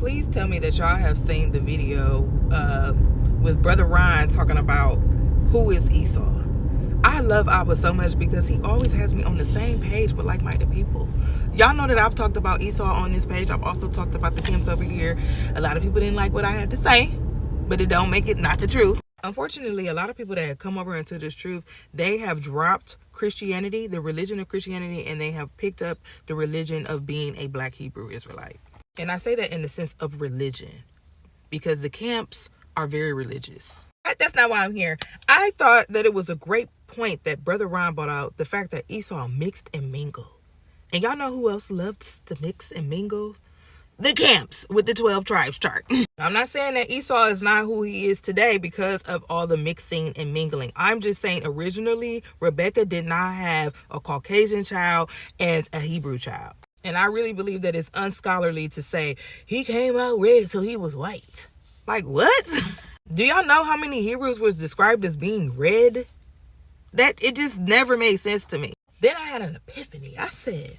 please tell me that y'all have seen the video with Brother Ryan talking about who is Esau. I love Abba so much because he always has me on the same page with like-minded people. Y'all know that I've talked about Esau on this page. I've also talked about the camps over here. A lot of people didn't like what I had to say, but it don't make it not the truth. Unfortunately, a lot of people that have come over into this truth, they have dropped Christianity, the religion of Christianity, and they have picked up the religion of being a Black Hebrew Israelite. And I say that in the sense of religion because the camps are very religious. That's not why I'm here. I thought that it was a great point that Brother Ron brought out, the fact that Esau mixed and mingled. And y'all know who else loves to mix and mingle? The camps with the 12 tribes chart. I'm not saying that Esau is not who he is today because of all the mixing and mingling. I'm just saying originally Rebecca did not have a Caucasian child and a Hebrew child. And I really believe that it's unscholarly to say he came out red so he was white. Like what? Do y'all know how many Hebrews was described as being red? That it just never made sense to me. Then I had an epiphany. I said,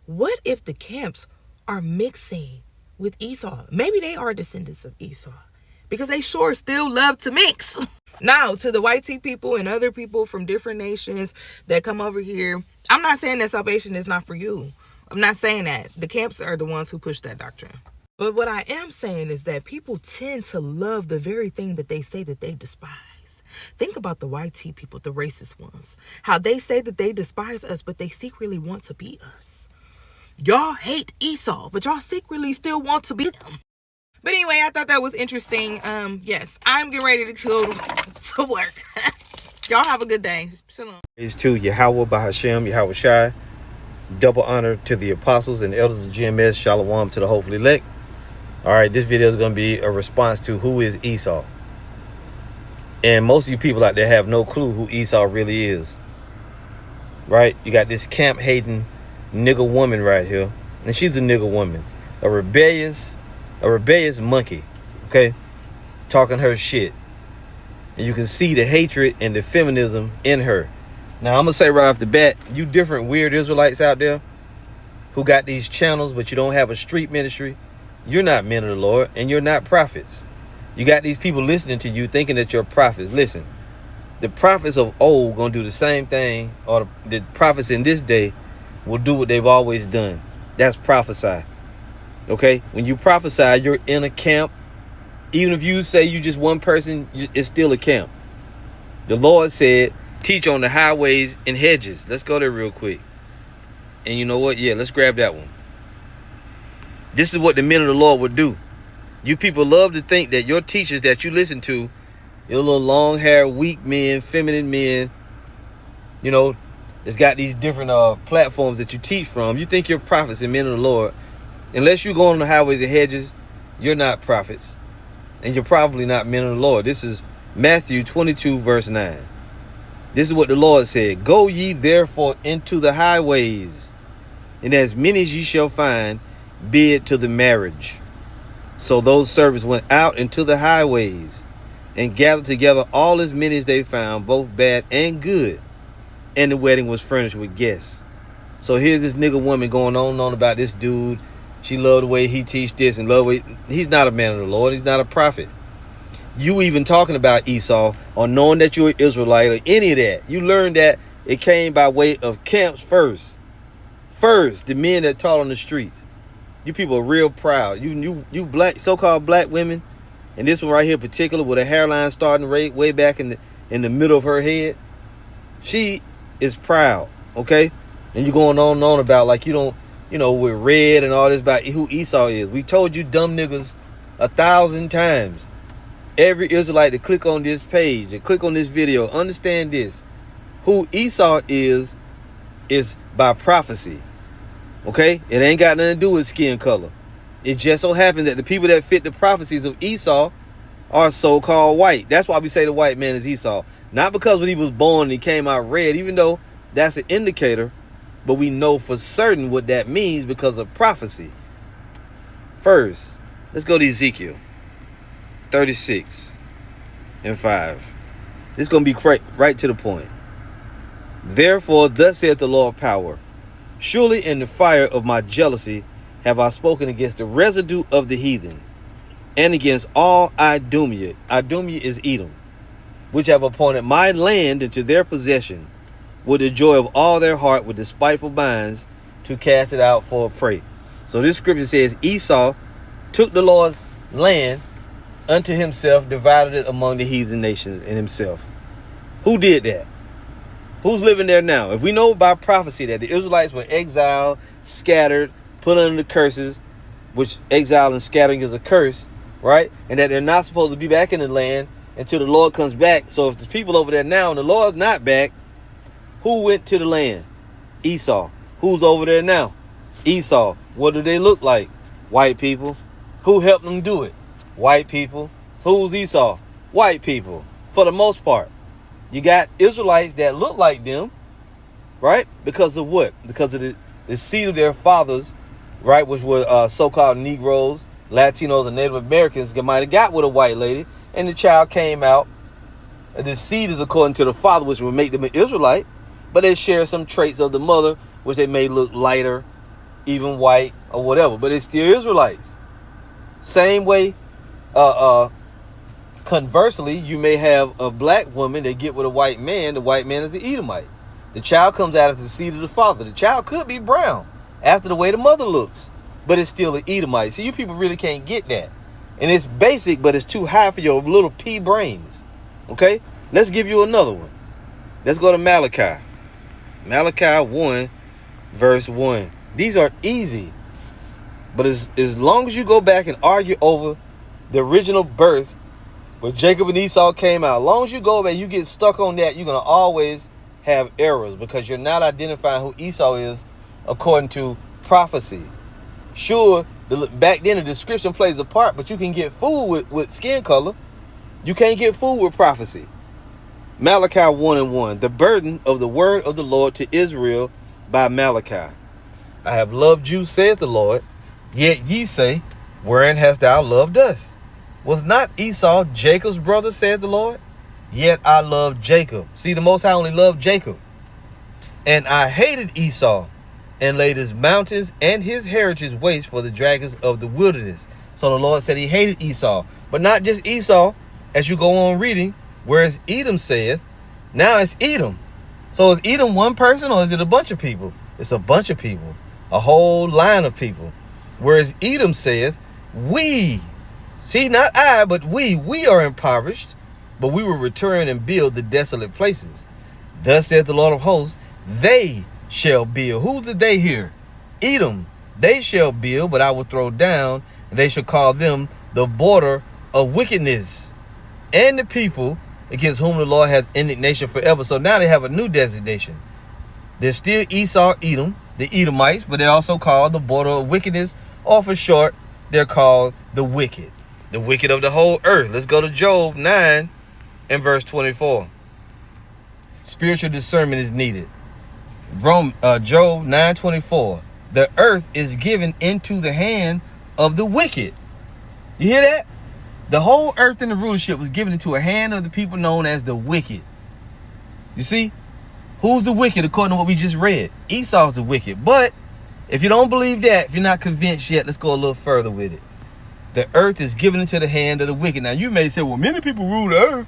what if the camps are mixing with Esau? Maybe they are descendants of Esau because they sure still love to mix. Now, to the white tea people and other people from different nations that come over here, I'm not saying that salvation is not for you. I'm not saying that. The camps are the ones who push that doctrine. But what I am saying is that people tend to love the very thing that they say that they despise. Think about the white tea people, the racist ones. How they say that they despise us, but they secretly want to be us. Y'all hate Esau, but y'all secretly still want to be them. But anyway, I thought that was interesting. Yes, I'm getting ready to go to work. Y'all have a good day. Shalom. Praise to Yahweh Bahashem, Yahweh Shai. Double honor to the apostles and elders of GMS. Shalom to the hopefully elect. All right, this video is going to be a response to who is Esau. And most of you people out there have no clue who Esau really is. Right? You got this camp-hating nigger woman right here. And she's a nigger woman. A rebellious monkey. Okay? Talking her shit. And you can see the hatred and the feminism in her. Now, I'm going to say right off the bat, you different weird Israelites out there who got these channels, but you don't have a street ministry. You're not men of the Lord, and you're not prophets. You got these people listening to you thinking that you're prophets. Listen, the prophets of old going to do the same thing, or the prophets in this day will do what they've always done. That's prophesy. Okay? When you prophesy, you're in a camp. Even if you say you just one person, it's still a camp. The Lord said, teach on the highways and hedges. Let's go there real quick. And you know what? Yeah, let's grab that one. This is what the men of the Lord would do. You people love to think that your teachers that you listen to, your little long hair, weak men, feminine men, you know, it's got these different platforms that you teach from. You think you're prophets and men of the Lord. Unless you go on the highways and hedges, you're not prophets. And you're probably not men of the Lord. This is Matthew 22, verse 9. This is what the Lord said. Go ye therefore into the highways, and as many as ye shall find, bid to the marriage. So those servants went out into the highways and gathered together all as many as they found, both bad and good. And the wedding was furnished with guests. So here's this nigga woman going on and on about this dude. She loved the way he teach this and love the way he's not a man of the Lord. He's not a prophet. You even talking about Esau or knowing that you're an Israelite or any of that. You learned that it came by way of camps first. First, the men that taught on the streets. You people are real proud. You black, so-called black women, and this one right here in particular with a hairline starting right way back in the middle of her head. She is proud, okay? And you're going on and on about like you don't, you know, we're red and all this about who Esau is. We told you dumb niggas 1,000 times. Every Israelite to click on this page and click on this video, understand this. Who Esau is by prophecy. Okay? It ain't got nothing to do with skin color. It just so happens that the people that fit the prophecies of Esau are so-called white. That's why we say the white man is Esau. Not because when he was born he came out red, even though that's an indicator, but we know for certain what that means because of prophecy. First, let's go to Ezekiel 36 and 5. This is going to be right to the point. Therefore, thus saith the Lord power, surely in the fire of my jealousy have I spoken against the residue of the heathen, and against all Idumea. Idumea is Edom, which have appointed my land into their possession, with the joy of all their heart, with despiteful minds, to cast it out for a prey. So this scripture says Esau took the Lord's land unto himself, divided it among the heathen nations and himself. Who did that? Who's living there now? If we know by prophecy that the Israelites were exiled, scattered, put under the curses, which exile and scattering is a curse, right? And that they're not supposed to be back in the land until the Lord comes back. So if the people over there now and the Lord's not back, who went to the land? Esau. Who's over there now? Esau. What do they look like? White people. Who helped them do it? White people. Who's Esau? White people. For the most part. You got Israelites that look like them, right? Because of what? Because of the seed of their fathers, right? Which were so-called Negroes, Latinos, and Native Americans. They might have got with a white lady, and the child came out. And the seed is according to the father, which would make them an Israelite. But they share some traits of the mother, which they may look lighter, even white, or whatever. But it's still Israelites. Same way, conversely, you may have a black woman that get with a white man. The white man is an Edomite. The child comes out of the seed of the father. The child could be brown after the way the mother looks, but it's still an Edomite. See, you people really can't get that. And it's basic, but it's too high for your little pea brains. Okay? Let's give you another one. Let's go to Malachi. Malachi 1, verse 1. These are easy. But as long as you go back and argue over the original birth, where Jacob and Esau came out, as long as you go back, you get stuck on that, you're going to always have errors because you're not identifying who Esau is according to prophecy. Sure, back then the description plays a part, but you can get fooled with skin color. You can't get fooled with prophecy. Malachi 1 and 1. The burden of the word of the Lord to Israel by Malachi. I have loved you, saith the Lord, yet ye say, wherein hast thou loved us? Was not Esau Jacob's brother, saith the Lord? Yet I loved Jacob. See, the Most High only loved Jacob. And I hated Esau, and laid his mountains and his heritage waste for the dragons of the wilderness. So the Lord said he hated Esau. But not just Esau, as you go on reading, whereas Edom saith, now it's Edom. So is Edom one person or is it a bunch of people? It's a bunch of people. A whole line of people. Whereas Edom saith, we, see, not I, but we are impoverished, but we will return and build the desolate places. Thus saith the Lord of hosts, they shall build. Who's the they here? Edom. They shall build, but I will throw down, and they shall call them the border of wickedness, and the people against whom the Lord hath indignation forever. So now they have a new designation. They're still Esau, Edom, the Edomites, but they're also called the border of wickedness, or for short, they're called the wicked of the whole earth. Let's go to Job 9 and verse 24. Spiritual discernment is needed. Job 9:24. The earth is given into the hand of the wicked. You hear that? The whole earth and the rulership was given into a hand of the people known as the wicked. You see? Who's the wicked according to what we just read? Esau's the wicked. But if you don't believe that, if you're not convinced yet, let's go a little further with it. The earth is given into the hand of the wicked. Now you may say, well, many people rule the earth.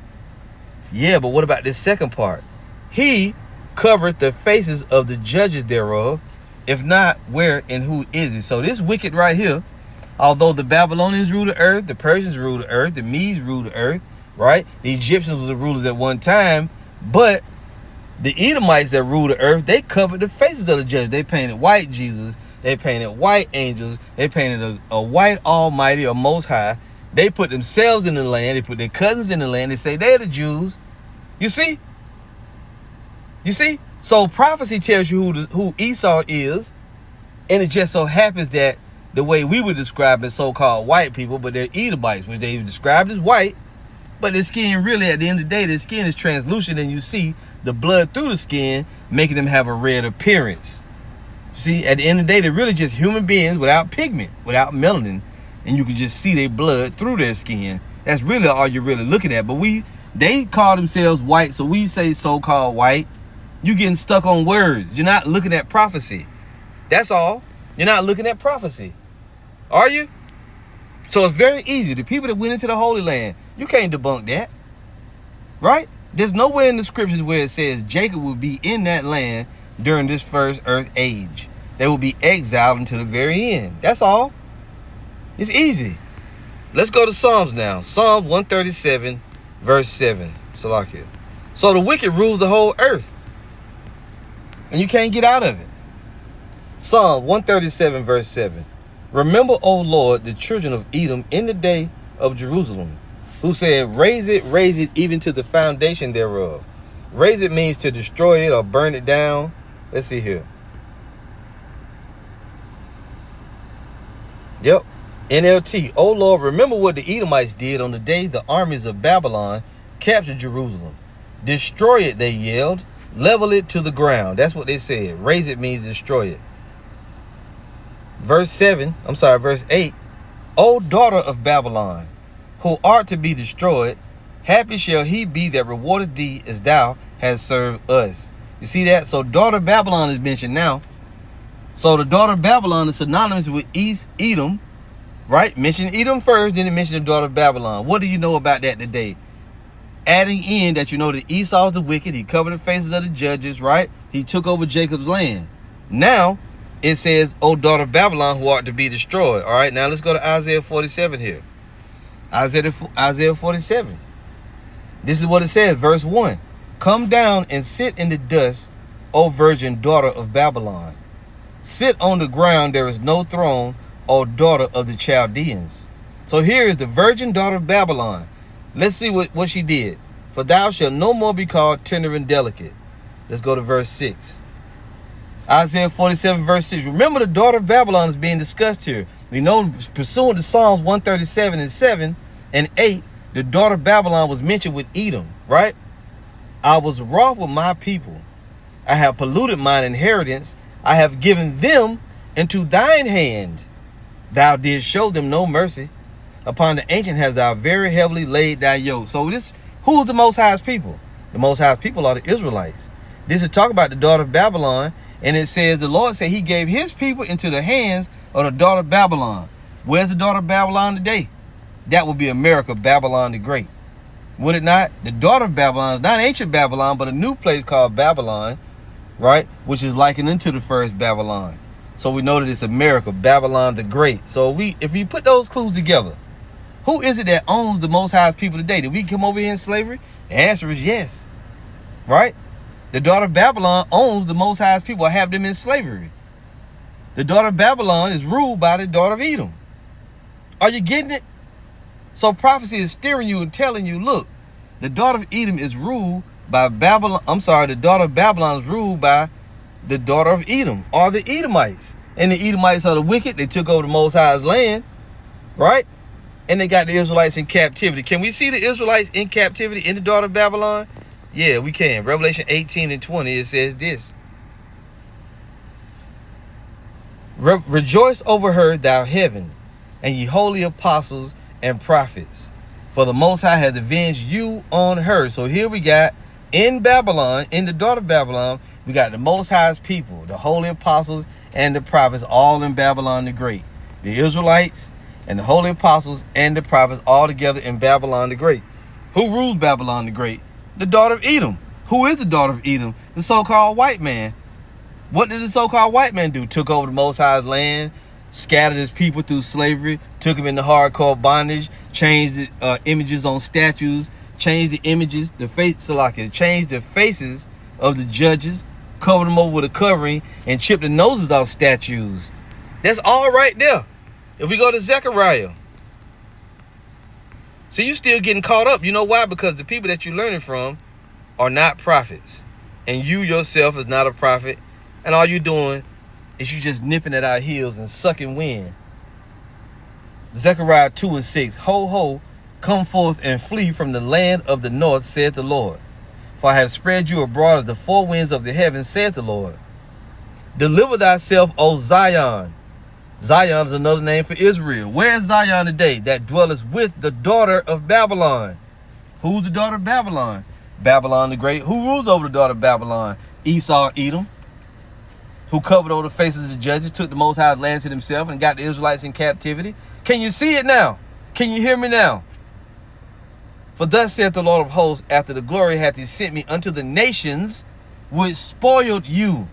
Yeah, but what about this second part? He covered the faces of the judges thereof. If not, where and who is it? So this wicked right here, although the Babylonians rule the earth, the Persians rule the earth, the Medes rule the earth, right? The Egyptians were the rulers at one time, but the Edomites that ruled the earth, they covered the faces of the judges. They painted white Jesus. They painted white angels. They painted a white almighty or most high. They put themselves in the land. They put their cousins in the land. They say they're the Jews. You see? You see? So prophecy tells you who Esau is. And it just so happens that the way we would describe as so-called white people, but they're Edomites, which they described as white. But their skin really, at the end of the day, their skin is translucent, and you see the blood through the skin, making them have a red appearance. See, at the end of the day, they're really just human beings without pigment, without melanin, and you can just see their blood through their skin. That's really all you're really looking at. But they call themselves white, so we say so-called white. You're getting stuck on words. You're not looking at prophecy. That's all. You're not looking at prophecy. Are you? So it's very easy. The people that went into the Holy Land, you can't debunk that. Right? There's nowhere in the scriptures where it says Jacob will be in that land during this first earth age. They will be exiled until the very end. That's all. It's easy. Let's go to Psalms now. Psalm 137, verse 7. Salakia. So the wicked rules the whole earth, and you can't get out of it. Psalm 137, verse 7. Remember, O Lord, the children of Edom in the day of Jerusalem, who said, raise it, even to the foundation thereof. Raise it means to destroy it or burn it down. Let's see here. Yep. NLT. O Lord, remember what the Edomites did on the day the armies of Babylon captured Jerusalem. Destroy it, they yelled. Level it to the ground. That's what they said. Raise it means destroy it. Verse 8. O daughter of Babylon, who art to be destroyed, happy shall he be that rewarded thee as thou hast served us. You see that? So daughter of Babylon is mentioned now. So the daughter of Babylon is synonymous with East Edom, right? Mention Edom first, then it mentioned the daughter of Babylon. What do you know about that today? Adding in that you know that Esau is the wicked. He covered the faces of the judges, right? He took over Jacob's land. Now it says, O daughter of Babylon, who art to be destroyed. All right, now let's go to Isaiah 47 here. Isaiah 47. This is what it says, verse 1. Come down and sit in the dust, O virgin daughter of Babylon. Sit on the ground, there is no throne, O daughter of the Chaldeans. So here is the virgin daughter of Babylon. Let's see what she did. For thou shalt no more be called tender and delicate. Let's go to verse 6. Isaiah 47, verse 6. Remember, the daughter of Babylon is being discussed here. We know, pursuant to Psalms 137 and 7 and 8, the daughter of Babylon was mentioned with Edom, right? I was wroth with my people. I have polluted mine inheritance. I have given them into thine hand. Thou didst show them no mercy. Upon the ancient has thou very heavily laid thy yoke. So who is the Most High's people? The Most High's people are the Israelites. This is talking about the daughter of Babylon. And it says, the Lord said he gave his people into the hands of the daughter of Babylon. Where's the daughter of Babylon today? That would be America, Babylon the Great. Would it not? The daughter of Babylon is not ancient Babylon, but a new place called Babylon, right? Which is likened unto the first Babylon. So we know that it's America, Babylon the Great. So if we put those clues together, who is it that owns the Most High's people today? Did we come over here in slavery? The answer is yes, right? The daughter of Babylon owns the Most High's people, or have them in slavery. The daughter of Babylon is ruled by the daughter of Edom. Are you getting it? So prophecy is steering you and telling you, look, the daughter of Edom is ruled by Babylon. The daughter of Babylon is ruled by the daughter of Edom, or the Edomites. And the Edomites are the wicked. They took over the Most High's land, right? And they got the Israelites in captivity. Can we see the Israelites in captivity in the daughter of Babylon? Yeah, we can. Revelation 18 and 20, it says this. Rejoice over her, thou heaven, and ye holy apostles and prophets, for the Most High hath avenged you on her. So here we got in Babylon, in the daughter of Babylon, we got the Most High's people, the holy apostles and the prophets, all in Babylon the Great. The Israelites and the holy apostles and the prophets all together in Babylon the Great. Who rules Babylon the Great? The daughter of Edom. Who is the daughter of Edom? The so-called white man. What did the so-called white man do? Took over the Most High's land, scattered his people through slavery, took them into hardcore bondage, changed the images on statues, changed the images, changed the faces of the judges, covered them over with a covering, and chipped the noses off statues. That's all right there. If we go to Zechariah, so you still getting caught up. You know why? Because the people that you're learning from are not prophets. And you yourself is not a prophet. And all you're doing is you just nipping at our heels and sucking wind. Zechariah 2 and 6. Ho, ho, come forth and flee from the land of the north, saith the Lord. For I have spread you abroad as the four winds of the heavens, saith the Lord. Deliver thyself, O Zion. Zion is another name for Israel. Where is Zion today? That dwelleth with the daughter of Babylon. Who's the daughter of Babylon? Babylon the Great. Who rules over the daughter of Babylon? Esau, Edom. who covered over the faces of the judges, took the Most High's land to himself, and got the Israelites in captivity. Can you see it now? Can you hear me now? For thus saith the Lord of hosts, after the glory hath he sent me unto the nations which spoiled you.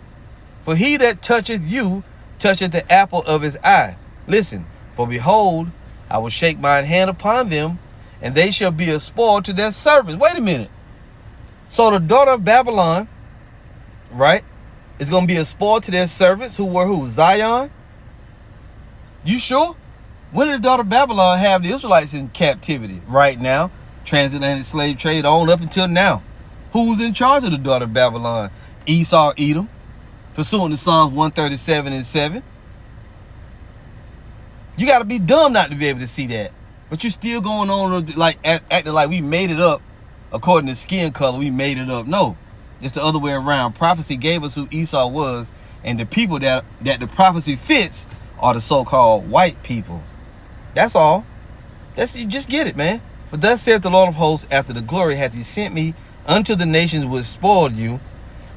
For he that toucheth you toucheth the apple of his eye. Listen, for behold, I will shake mine hand upon them, and they shall be a spoil to their servants. Wait a minute. So the daughter of Babylon, right, is going to be a spoil to their servants, who were who? Zion? You sure? When did the daughter of Babylon have the Israelites in captivity? Right now. Transatlantic slave trade on up until now. Who's in charge of the daughter of Babylon? Esau, Edom, pursuant to Psalms 137 and 7. You got to be dumb not to be able to see that. But you still going on like acting like we made it up according to skin color. We made it up. No, it's the other way around. Prophecy gave us who Esau was, and the people that the prophecy fits are the so-called white people. That's all. You just get it, man. For thus saith the Lord of hosts, after the glory hath he sent me unto the nations which spoiled you.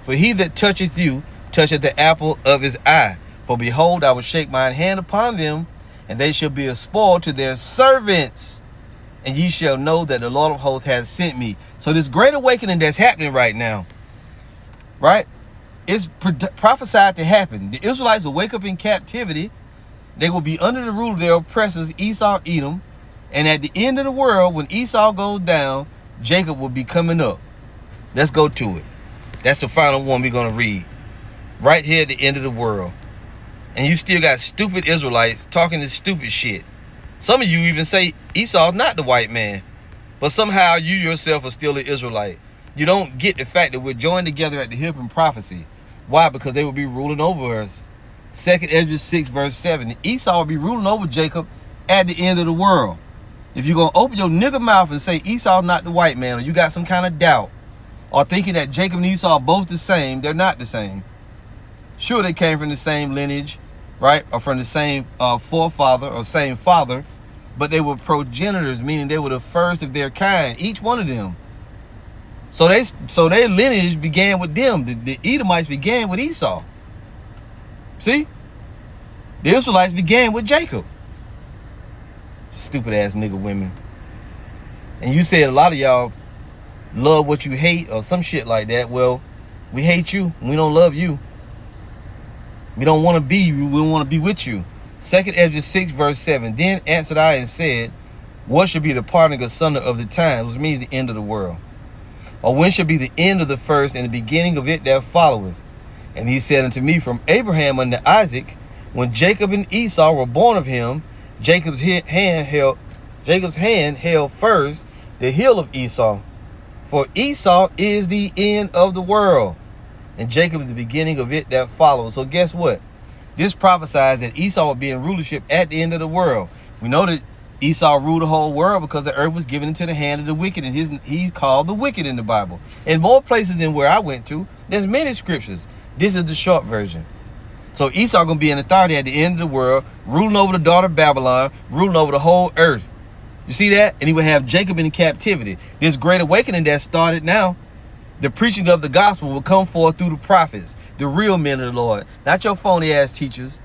For he that toucheth you toucheth the apple of his eye. For behold, I will shake mine hand upon them, and they shall be a spoil to their servants. And ye shall know that the Lord of hosts has sent me. So this great awakening that's happening right now, right, is prophesied to happen. The Israelites will wake up in captivity. They will be under the rule of their oppressors, Esau, Edom. And at the end of the world, when Esau goes down, Jacob will be coming up. Let's go to it. That's the final one we're going to read. Right here at the end of the world. And you still got stupid Israelites talking this stupid shit. Some of you even say Esau's not the white man. But somehow you yourself are still an Israelite. You don't get the fact that we're joined together at the hip in prophecy. Why? Because they will be ruling over us. 2nd Ezra 6 verse 7. Esau will be ruling over Jacob at the end of the world. If you're going to open your nigger mouth and say Esau's not the white man, or you got some kind of doubt, or thinking that Jacob and Esau are both the same, they're not the same. Sure, they came from the same lineage, right? Or from the same forefather or same father, but they were progenitors, meaning they were the first of their kind, each one of them. So their lineage began with them. The Edomites began with Esau. See? The Israelites began with Jacob. Stupid ass nigga women. And you said a lot of y'all love what you hate or some shit like that. Well, we hate you. We don't love you. We don't want to be you. We don't want to be with you. 2nd Ezra 6 verse 7. Then answered I and said, what shall be the parting asunder of the times, which means the end of the world? Or when shall be the end of the first and the beginning of it that followeth? And he said unto me, from Abraham unto Isaac, when Jacob and Esau were born of him, Jacob's hand held first the heel of Esau. For Esau is the end of the world, and Jacob is the beginning of it that follows. So guess what? This prophesies that Esau will be in rulership at the end of the world. We know that Esau ruled the whole world because the earth was given into the hand of the wicked, and he's called the wicked in the Bible. In more places than where I went to, there's many scriptures. This is the short version. So Esau going to be in authority at the end of the world, ruling over the daughter of Babylon, ruling over the whole earth. You see that? And he will have Jacob in captivity. This great awakening that started now, the preaching of the gospel will come forth through the prophets, the real men of the Lord. Not your phony ass teachers,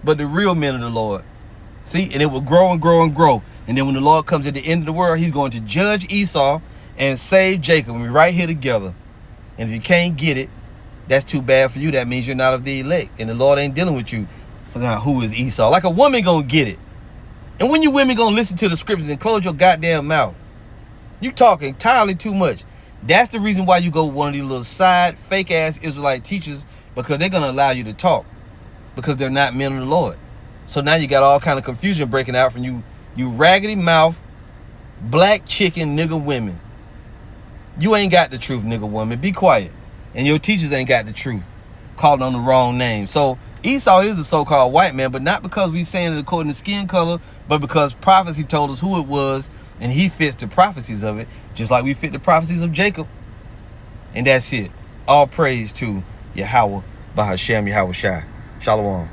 but the real men of the Lord. See? And it will grow and grow and grow. And then when the Lord comes at the end of the world, he's going to judge Esau and save Jacob. And we're right here together. And if you can't get it, that's too bad for you. That means you're not of the elect. And the Lord ain't dealing with you. Now, who is Esau? Like a woman gonna get it. And when you women gonna listen to the scriptures and close your goddamn mouth? You talking entirely too much. That's the reason why you go with one of these little side, fake ass Israelite teachers, because they're gonna allow you to talk. Because they're not men of the Lord. So now you got all kind of confusion breaking out from you raggedy mouth, black chicken nigga women. You ain't got the truth, nigga woman. Be quiet. And your teachers ain't got the truth. Called on the wrong name. So Esau is a so-called white man, but not because we saying it according to skin color, but because prophecy told us who it was, and he fits the prophecies of it, just like we fit the prophecies of Jacob. And that's it. All praise to Yahweh, Bahashem, Yahweh Shai. Shalom.